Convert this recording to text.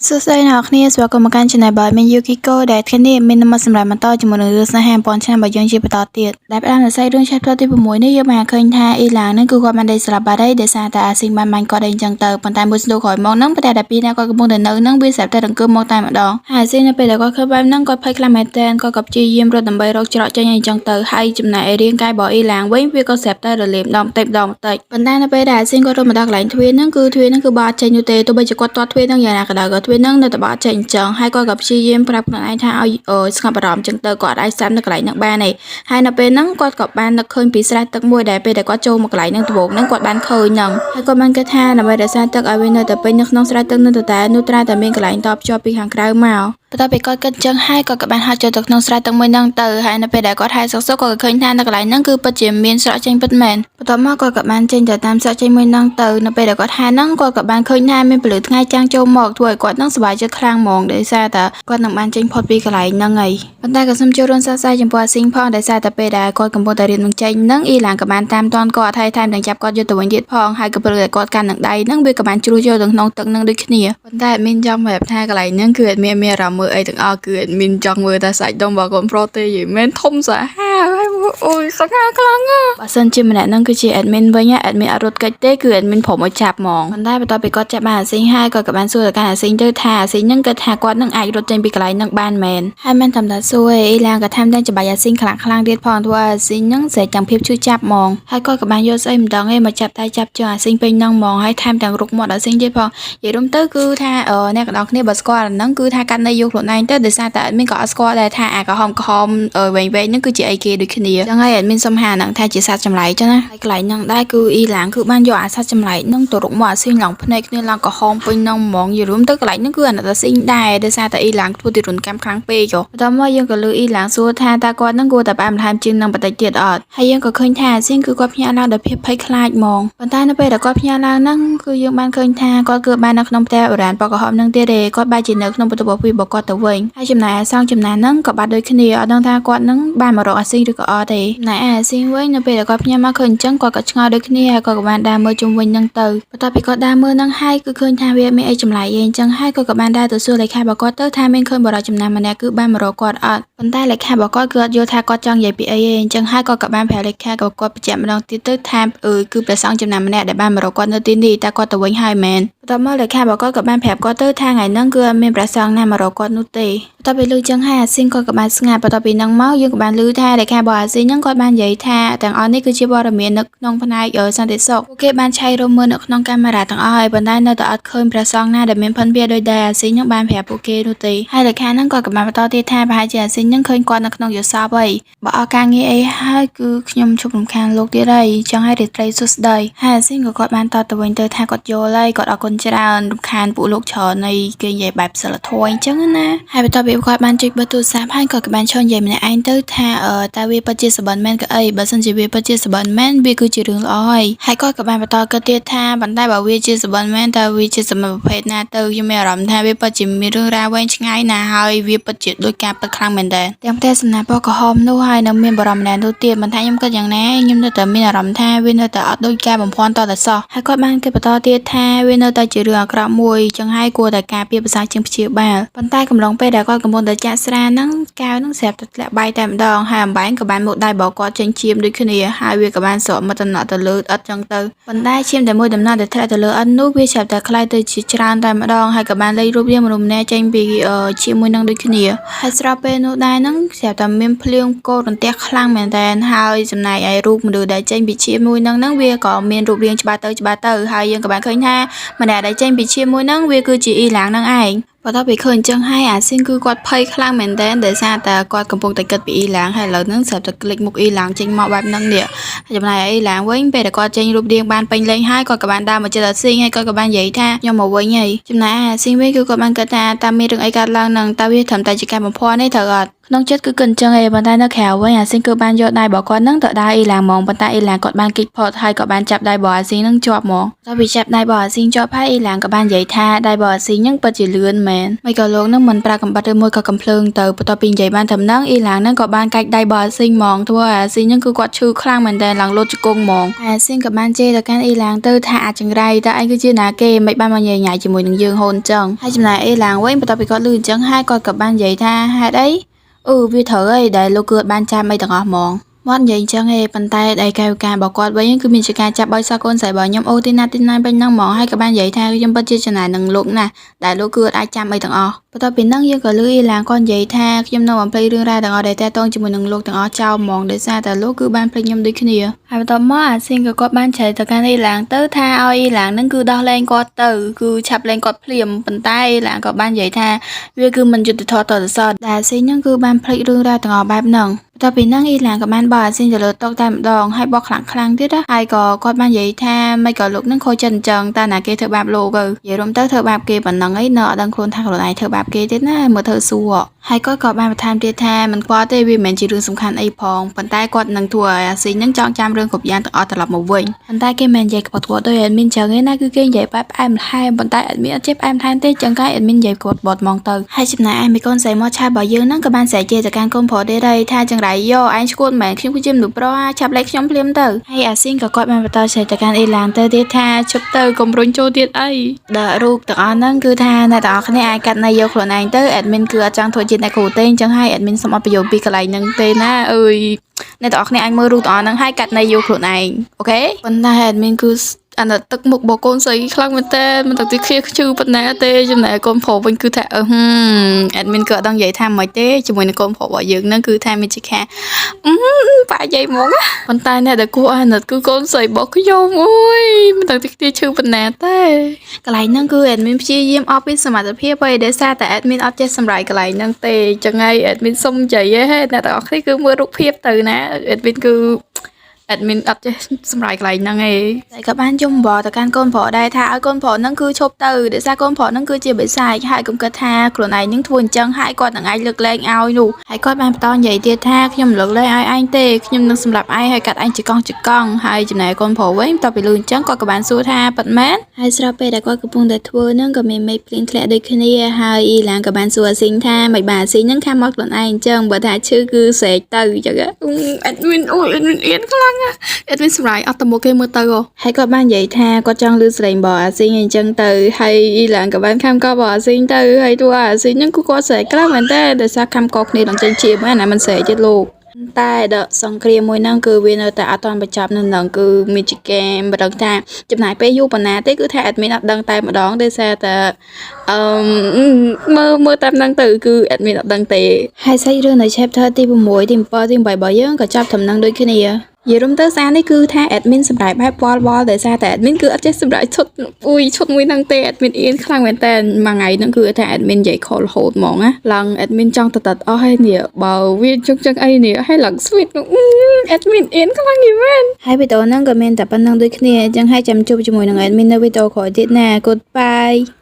សួស្តីអ្នកនរគ្នាស្វាគមន៍មកកាន់ Channel របស់ Men Yukiko ដែលថ្ងៃនេះមានមកសម្រាប់បន្តជាមួយនឹងរឿងស្នេហាពាន់ឆ្នាំរបស់យើងជាបន្តទៀតដែលផ្ដើមដោយសាច់រឿង chapter ទី6នេះយើងបានឃើញថាអ៊ីឡាងនឹងគឺគាត់បានដេកស្លាប់បាត់ហើយដោយសារតែអាស៊ីងបានបាញ់គាត់អីចឹងទៅប៉ុន្តែមួយស្ទុះក្រោយមកហ្នឹងប្រតែពីរនាក់គាត់កំពុងតែនៅហ្នឹងវាស្រាប់តែរង្គើមកតែម្ដងហើយអាស៊ីងនៅពេលដែលគាត់ឃើញបែបហ្នឹងគាត់ភ័យខ្លាំងមែនទែនគាត់ក៏ព្យាយាមរត់ដើម្បីរកច្រកចេញអីចឹងទៅហើយចំណែកឯរាងកាយរបស់អ៊ីឡាងវិញវាក៏ស្រាប់តែរលាយម្ដងបន្តិចប៉ុន្តែនៅពេលដែលអាស៊ីងគាត់រត់មកដល់កន្លែងទ្វារហ្នឹងគឺទ្វារហ្នឹងគឺបើអត់ចេញនោះទេទោះបីជាគាត់ទាត់ទ្វារហ្នឹងយ៉ាងណាក៏ដោយក៏ទ្វារហ្នឹងនៅតែបើអត់ចេញអញ្ចឹងហើយគាត់ក៏ព្យាយាមប្រាប់ខ្លួនឯងថាឲ្យស្ងប់អារម្មណ៍អញ្ចឹងទៅគាត់អាចស្ដាប់នៅកន្លែងហ្នឹងបានទេហើយនៅពេលហ្នឹងគាត់ក៏បាននឹកឃើញពីស្រះទឹកមួយដែលពេលដែលគាត់ចូលមកកន្លែងហ្នឹងដំបូងហ្នឹងគាត់បានឃើញហ្នឹងហើយគាត់បានគិតថាដើម្បីរក្សាទឹកឲ្យវានៅតែពេញនៅក្នុងស្រះទឹកនឹងតែនោះត្រូវតែមានកន្លែងតភ្ជាប់ពីខាងក្រៅមកបន្ទាប់ពីគាត់គិតចឹងហើយគាត់ក៏បានហត់ចូលទៅក្នុងស្រះទឹកមួយហ្នឹងទៅហើយនៅពេលដែលគាត់ហែសុកគាត់ក៏ឃើញថានៅកន្លែងហ្នឹងគឺពិតជាមានស្រកចេញពិតមែនបន្ទាប់មកគាត់ក៏បានចេញទៅតាមស្រកចេញមួយហ្នឹងទៅនៅពេលដែលគាត់ហែហ្នឹងគាត់ក៏បានឃើញថាមានពន្លឺថ្ងៃចាំងចូលមកធ្វើឲ្យគាត់ហ្នឹងសប្បាយចិត្តខ្លាំងហ្មងដោយសារតែគាត់នឹងបានចេញផុតពីកន្លែងហ្នឹងហើយប៉ុន្តែក៏សូមចូលរួមសរសើរចំពោះអាស៊ីងផងដោយសារតែពេលដែលគាត់កំពុងតែរៀននឹងចេញហ្នឹងអ៊ីឡានក៏បានតាមទាន់គាត់ហើយថែមទាំងចាប់គាត់យកទៅវិញទៀតផងហើយក៏ព្រឹកឲ្យគាត់កាន់នឹងដៃហ្នឹងវាក៏បានជ្រុះចូលទៅក្នុងទឹកហ្នឹងដូចគ្នាប៉ុន្តែអត់មានចង់ប្រាប់ថាកន្លែងហ្នឹងគឺអត់មានអារម្មណ៍មើលអីទាំងអស់គឺអត់មានចង់មើលតែសាច់ដុំរបស់កូនប្រុសទេយីមែនធំសាហាវហើយអូយសង្ហាខ្លាំងបើសិនជាម្នាក់ហ្នឹងគឺជា admin វិញadmin អត់រត់កិច្ចទេគឺ admin ព្រមឲ្យចាប់ហ្មងប៉ុន្តែបន្ទាប់ពីគាត់ចាប់បានអាស៊ីងហើយគាត់ក៏បានសួរទៅកាន់អាស៊ីងទៅថាអាស៊ីងហ្នឹងគាត់ថាគាត់នឹងអាចរត់ចេញពីកន្លែងហ្នឹងបានមែនហើយមិនតាមតែសួរអីឡានក៏ថែមទាំងច្បាច់អាស៊ីងខ្លាំងទៀតផងធ្វើឲ្យអាស៊ីងហ្នឹងស្រែកទាំងភាពឈឺចាប់ហ្មងហើយគាត់ក៏បានយកស្អីម្ដងឯងមកចាប់ដៃចាប់ជើងអាស៊ីងពេញហ្នឹងហ្មងហើយថែមទាំងរុកមាត់អាស៊ីងទៀតផងនិយាយរួមទៅគឺថាអ្នកទាំងអស់គ្នាបើស្គាល់អាហ្នឹងគឺថាកាត់ន័យយកខ្លួនឯងទៅដោយសារតែadmin ក៏អត់ស្គាល់ដែរថាអាក្រហមវែងហ្នឹងគឺជាអីគេដូចគ្នាចឹងហើយadmin សុំហាហ្នឹងថាជាសត្វចម្លែកចឹងណាហើយកន្លែងហ្នឹងដែរគឺអ៊ីឡាងគឺបានយកអាសត្វចម្លែកហ្នឹងទៅរុកមកអាស៊ីងឡើងភ្នែកគ្នាឡើងក្រហមពេញហ្នឹងហ្មងនិយាយរួមទៅកន្លែងហ្នឹងគឺអាណិតអាស៊ីងដែរដោយសារតែអ៊ីឡាងធ្វើទារុណកម្មខ្លាំងពេកចុះបន្ទាប់មកយើងក៏លើអ៊ីឡាងសួរថាតើគាត់ហ្នឹងគួរតែផ្អែមល្ហែមជាងនឹងបន្តិចទៀតអត់ហើយយើងក៏ឃើញថាអាស៊ីងគឺគាត់ភ្ញាក់ឡើងដោយភាពភ័យខ្លាចហ្មងប៉ុន្តែនៅពេលដែលគាត់ភ្ញាក់ឡើងហ្នឹងគឺយើងបានឃើញថាគាត់គឺបាននៅក្នុងផ្ទះបុរាណបកក្រហមហ្នឹងទៀតទេគាត់បែរជានៅក្នុងបន្ទប់របស់ពីរបស់គាត់ទៅវិញហើយចំណែកអាសងចំណានហ្នឹងក៏បាត់ដូចគ្នាអត់ដឹងថាគាត់ហ្នឹងបានមករកអាស៊ីងឬក៏អត់ទេណែអាស៊ីងវិញនៅពេលដែលគាត់ភ្ញាក់មកឃើញអញ្ចឹងគាត់ក៏ឆ្ងល់ដូចគ្នាហើយគាត់ក៏បានដើរមើលជុំវិញហ្នឹងទៅបន្ទាប់ពីគាត់ដើរមើលហ្នឹងហើយគឺឃើញថាវាមានអីចម្លែកអីអញ្ចឹងហើយគាត់ក៏បានដើរទៅសួរលេខារបស់គាត់ទៅថាមានឃើញបរិយាចំណានម្នាក់គឺបានមករកគាត់អត់ប៉ុន្តែលេខារបស់គាត់គឺអត់យល់ថាគាត់ចង់និយាយពីអីទេអញ្ចឹងហើយគាត់ក៏បានប្រាប់លេខារបស់គាត់បញ្ជាក់ម្ដងទៀតទៅថាគឺព្រះសង្ឃចំណានម្នាក់ដែលបានមករកគាត់នៅទីនេះតែគាត់ទៅវិញហើយមែនបន្ទាប់មកលេខារបស់គាត់ក៏បានប្រាប់គាត់ទៅថាថ្ងៃហ្នឹងគឺអត់មានព្រះសង្ឃណាមករកគាត់នោះទេបន្ទាប់ពីឮចឹងហើយអាស៊ីងគាត់ក៏បានស្ងាត់បន្ទាប់ពីហ្នឹងមកយើងក៏បានឮថាលេខារបស់អាស៊ីងហ្នឹងគាត់បាននិយាយថាទាំងអស់នេះគឺជាព័ត៌មាននៅក្នុងផ្នែកសន្តិសុខពួកគេបានឆែករមើលនៅក្នុងកាមេរ៉ាទាំងអស់ហើយប៉ុន្តែនៅតែអត់ឃើញព្រះសង្ឃណាដែលមានភិនភាដោយដែលអាស៊ីងហ្នឹងបានប្រាប់ពួកគេនោះទេហើយលេខាហ្នឹងគាត់ក៏បានបន្តទៀតថាប្រហែលជាអាស៊ីងហ្នឹងឃើញគាត់នៅក្នុងយសពហើយបើអស់ការងារអីហើយគឺខ្ញុំជប់រំខានលោកទៀតហើយចឹងហើយរាត្រីសួស្ដីហើយអាស៊ីងក៏គាត់បានតទៅវិញទៅថាគាត់យល់ហើយគាត់អរគុណច្រើនរំខានពួកលោកច្រើននៃគេនិយាយបែបសិលធម៌អញ្ចឹងណាហើយបន្ទាប់ពីគាត់បានចុចប៊ឺទូរស័ព្ទហើយគាត់ក៏បានឈរនិយាយម្នាក់ឯងទៅថាតើវាពិតជាសបិនមែនក៏អីបើសិនជាវាពិតជាសបិនមែនវាគឺជារឿងល្អហើយគាត់ក៏បានបន្តគិតទៀតថាប៉ុន្តែបើវាជាសបិនមែនតើវាជាសម្បត្តិប្រភេទណាទៅខ្ញុំមានអារម្មណ៍ថាវាពិតជាមានរឿងរ៉ាវវែងឆ្ងាយណាស់ហើយវាពិតជាដូចការពិតខ្លាំងមែនតើទាំងផ្ទះសំណាក់ពណ៌ក្រហមនោះហើយនៅមានបរិមម្នាក់នោះទៀតមិនថាខ្ញុំគិតយ៉ាងណាខ្ញុំនៅតែមានអារម្មណ៍ថាវានៅតែអត់ដូចការបំភាន់តតែសោះហើយគាត់បានគិតបន្តទៀតថាវានៅតែជារឿងអាក្រក់មួយចឹងហើយគួរតែការពារប្រសើរជាងព្យាបាលប៉ុន្តែកំឡុងពេលដែលគាត់កំពុងតែចាក់ស្រាហ្នឹងកែវហ្នឹងស្រាប់តែធ្លាក់បាយតែម្ដងហើយអំបែងក៏បានមកដៃបោកគាត់ចេញឈាមដូចគ្នាហើយវាក៏បានស្រកមកតំណក់ទៅលើឥដ្ឋចឹងទៅប៉ុន្តែឈាមតែមួយតំណក់ដែលធ្លាក់ទៅលើឥដ្ឋនោះវាស្រាប់តែคล้ายទៅជាច្រើនតែម្ដងហើយក៏បានលេចរូបរាងមនុស្សម្នាក់ចេញពីឈាមមួយនឹងដូចគ្នាហើយស្រាប់ពេលនោះដែរហ្នឹងស្រាប់តែមានភ្លៀងកូររន្ទះខ្លាំងមែនតើហើយចំណែកឯរូបមនុស្សដែលចេញពីឈាមមួយហ្នឹងវាក៏មានរូបរាងច្បាស់ទៅហើយយើងក៏បានឃើញថាម្នាក់ដែលចេញពីឈាមមួយហ្នឹងវាគឺជាអ៊ីឡាងហ្នឹងឯងបន្ទាប់ពីឃើញអញ្ចឹងហើយអាស៊ីងគឺគាត់ភ័យខ្លាំងមែនទែនដោយសារតែគាត់កំពុងតែគិតពីអ៊ីឡាងហើយឥឡូវហ្នឹងស្រាប់តែคลิกមុខអ៊ីឡាងចេញមកបែបហ្នឹងនេះចំណែកអ៊ីឡាងវិញពេលដែលគាត់ចេញរូបរាងបានពេញលេញហើយគាត់ក៏បានដើរមកជិតអាស៊ីងហើយគាត់ក៏បាននិយាយថាខ្ញុំមកវិញហើយចំណែកអាស៊ីងវិញគឺគាត់បានគិតថាតើមានរឿងអីកើតឡើងនឹងតើវាត្រឹមតែជាការបំភ័ន្តទេត្រូវអត់ น้องเจ็ดคือกินจังប៉ុន្តែនៅក្រៅវិញអាស៊ីងគឺបានយកដៃរបស់គាត់នឹងទៅដើរអ៊ីឡាងហ្មងប៉ុន្តែអ៊ីឡាងគាត់បានគិតផុតហើយក៏បានចាប់ដៃរបស់អាស៊ីងនឹងជាប់ហ្មងដល់ពីចាប់ដៃរបស់អាស៊ីងជាប់ហើយអ៊ីឡាងក៏បាននិយាយថាដៃរបស់អាស៊ីងនឹងពិតជាលឿនមែនមិនក៏លោកនឹងមិនប្រើកំបិតឬមួយក៏កំភ្លើងទៅបន្ទាប់ពីនិយាយបានត្រឹមហ្នឹងអ៊ីឡាងនឹងក៏បានកាច់ដៃរបស់អាស៊ីងហ្មងធ្វើឲ្យអាស៊ីងនឹងគឺគាត់ឈឺខ្លាំងមែនតើឡើងលោតជង្គង់ហ្មងអាស៊ីងក៏បានជេរទៅកាន់អ៊ីឡាងទៅថាអាចង្រៃតើឯងគឺជាណាគេមិនបានមកញ៉ៃញ៉ៃជាមួយនឹងយើងហូនចឹងហើយចំណែកអ៊ីឡាងវិញបន្ទាប់ពីគាត់លឺអញ្ចឹងហើយគាត់ក៏បាននិយាយថាហេតុអីវាត្រូវអីដែលលោកគឺបានចាំអីទាំងអស់ហ្មងមកនិយាយអញ្ចឹងប៉ុន្តែដែលកាយវិការរបស់គាត់វិញគឺមានជាការចាប់ឲ្យសោះកូនស្រីរបស់ខ្ញុំអូទីណាវិញហ្នឹងហ្មងហើយក៏បាននិយាយថាខ្ញុំពិតជាចំណាយនឹងលោកណាដែលលោកគឺអាចចាំអីទាំងអស់បន្ទាប់ពីហ្នឹងយើងក៏លឺអ៊ីឡាងគាត់និយាយថាខ្ញុំនៅបំភ្លេចរឿងរ៉ាវទាំងអស់ដែលតាក់ទងជាមួយនឹងលោកទាំងអស់ចោលហ្មងដោយសារតែលោកគឺបានភ្លេចខ្ញុំដូចគ្នាហើយបន្ទាប់មកអាស៊ីងក៏គាត់បានចែកទៅកាន់អ៊ីឡាងទៅថាឲ្យអ៊ីឡាងហ្នឹងគឺដោះលែងគាត់ទៅគឺឆាប់លែងគាត់ភ្លាមប៉ុន្តែអ៊ីឡាងក៏បាននិយាយថាវាគឺមិនយុត្តិធម៌តទៅសោះដែលអាស៊ីងហ្នឹងគឺបានភ្លេចរឿងរ៉ាវទាំងអស់បែបហ្នឹងតទៅពីហ្នឹងអ៊ីឡាងក៏បានបោះអាស៊ីងទៅលើតុតែម្ដងហើយបោះខ្លាំងទៀតហើយក៏គាត់បាននិយាយថាមិនក៏លោកនឹងខូចចិត្តអញ្ចឹងតែណាគេធ្វើបាបលោកទៅនិយាយរួមទៅធ្វើបាបគេប៉ុណ្ណឹងឯងនៅអត់ដឹងខ្លួនថាខ្លួនឯងធ្វើបាបគេទៀតណាមើលធ្វើសួរហើយគាត់ក៏បានបន្ថែមទៀតថាមិនខ្វល់ទេវាមិនមែនជារឿងសំខាន់អីផងប៉ុន្តែគាត់នឹងធ្វើឲ្យអាស៊ីងនឹងចងចាំរឿងគ្រប់យ៉ាងទាំងអស់ត្រឡប់មកវិញប៉ុន្តែគេមិននិយាយគាត់ដោយអេដមីនចឹងឯណាគឺគេនិយាយបែបផ្អែមល្ហែមប៉ុន្តែអេដមីនអត់ចេះផ្អែមល្ហែមទេចឹងកាយអេដមីននិយាយគាត់បត់ហ្មងទៅហើយចំណែកឯមីកូនស្រីមកឆារបស់យើងហ្នឹងក៏បានស្រែកជេរទៅកាន់កូនប្រុសទៀតហើយថាចង្រៃយកឯងឈួតមែនខ្ញុំគឺជាមនុស្សប្រុសឆាប់លេខខ្ញុំភ្លាមទៅហើយអាស៊ីងក៏គាត់បានបន្តស្រែកទៅកាន់អ៊ីឡាងទៅទៀតថាជប់ទៅកុំរុញចូលទៀតអីដល់រូបទាំងអស់ហ្នឹងគឺថាអ្នកទាំងអស់គ្នាអាចកាត់ណៃយកខ្លួនឯងទៅអេដមីនគឺអត់ចង់ធ្វើជាអ្នកគ្រូទេអញ្ចឹងហើយអេដមីនសូមអត់ប្រយោគពីកន្លែងហ្នឹងទេណាអើយអ្នកទាំងអស់គ្នាអាចមើលរូបទាំងអស់ហ្នឹងហើយកាត់ណៃយកខ្លួនឯងអូខេប៉ុន្តែអេដមីនគឺអាណទឹកមុខរបស់កូនស្រីខ្លាំងមែនតើមិនដឹងទីខៀខ្ជឺប៉ុណ្ណាទេចំណែកកូនប្រុសវិញគឺថាអេដមីនក៏អត់ដឹងនិយាយថាមិនទេជាមួយនឹងកូនប្រុសរបស់យើងហ្នឹងគឺថាមានជាខាប៉ាយាយហ្មងប៉ុន្តែអ្នកដែលគួរអាណិតគឺកូនស្រីរបស់ខ្ញុំអូយមិនដឹងទីខ្ជឺប៉ុណ្ណាទេកន្លែងហ្នឹងគឺអេដមីនព្យាយាមអស់ពីសមត្ថភាពហើយដោយសារតែអេដមីនអត់ចេះសម្រាយកន្លែងហ្នឹងទេចឹងហើយអេដមីនសុំនិយាយហេអ្នកទាំងអស់គ្នាគឺមើលរូបភាពទៅណាអេដមីនគឺអេដមីនអត់ចេះសម្រាយកន្លែងហ្នឹងឯងតែក៏បានយំបរទៅកាន់កូនប្រុសដែរថាឲ្យកូនប្រុសហ្នឹងគឺឈប់ទៅដោយសារកូនប្រុសហ្នឹងគឺជាបិសាចហើយកុំគិតថាខ្លួនឯងនឹងធ្វើអញ្ចឹងហើយគាត់នឹងអាចលើកលែងឲ្យនោះហើយគាត់បានបន្តនិយាយទៀតថាខ្ញុំលើកលែងឲ្យឯងទេខ្ញុំនឹងសម្រាប់ឯងហើយកាត់ឯងជាកង់ហើយចំណែកកូនប្រុសវិញតទៅពីលឺអញ្ចឹងគាត់ក៏បានសួរថាប៉ាត់មែនហើយស្រាប់ពេលដែលគាត់កំពុងតែធ្វើហ្នឹងក៏មានមេឃភ្លៀងធ្លាក់ដូចគ្នាហើយអ៊ីឡាងក៏បានសួរអាស៊ីងថាមិនបានអាស៊ីងហ្នឹងខាំមកខ្លួនឯងអញ្ចឹងបើថាឈឺគឺស្រែកទៅអញ្ចឹងអេដមីនអូយអេដមីនអៀនខ្លាំងអេដមីនសម្រាប់អត់ទៅមកគេមើលទៅហើយគាត់បាននិយាយថាគាត់ចង់លឺស្រែងរបស់អាស៊ីងអញ្ចឹងទៅហើយអ៊ីឡានក៏បានខំកោរបស់អាស៊ីងទៅហើយតួអាស៊ីងហ្នឹងគឺគាត់ស្រែកខ្លាំងមែនតើដោយសារខំកោគ្នានឹងចេញជាមែនណាមិនស្រែកទៀតលោកតែដល់សង្គ្រាមមួយហ្នឹងគឺវានៅតែអត់ទាន់បញ្ចប់នៅហ្នឹងគឺមានជាកែមិនដឹងថាចំណាយពេលយូរប៉ុណ្ណាទេគឺថាអេដមីនអត់ដឹងតែម្ដងដោយសារតែមើលតាមហ្នឹងទៅគឺអេដមីនអត់ដឹងទេហើយសាច់រឿងនៅ chapter ទី6ទី7ទី8របស់យើងក៏ចាប់ត្រឹមហ្នឹងដូចគ្នានិយាយរួមទៅសារនេះគឺថាអេដមីនសម្រាប់បែបវល់ដោយសារតែអេដមីនគឺអត់ចេះសម្រាប់ឈុតឈុតមួយហ្នឹងទេអេដមីនអៀនខ្លាំងមែនតើមួយថ្ងៃហ្នឹងគឺថាអេដមីននិយាយខលរហូតហ្មងណាឡើងអេដមីនចង់តអស់ហើយនេះបើវាជុកអីនេះហើយឡើង sweet អេដមីនអៀនខ្លាំងយីមែនហើយវីដេអូហ្នឹងក៏មានតែប៉ុណ្្នឹងដូចគ្នាអញ្ចឹងហើយចាំជួបជាមួយនឹងអេដមីននៅវីដេអូក្រោយទៀតណា Goodbye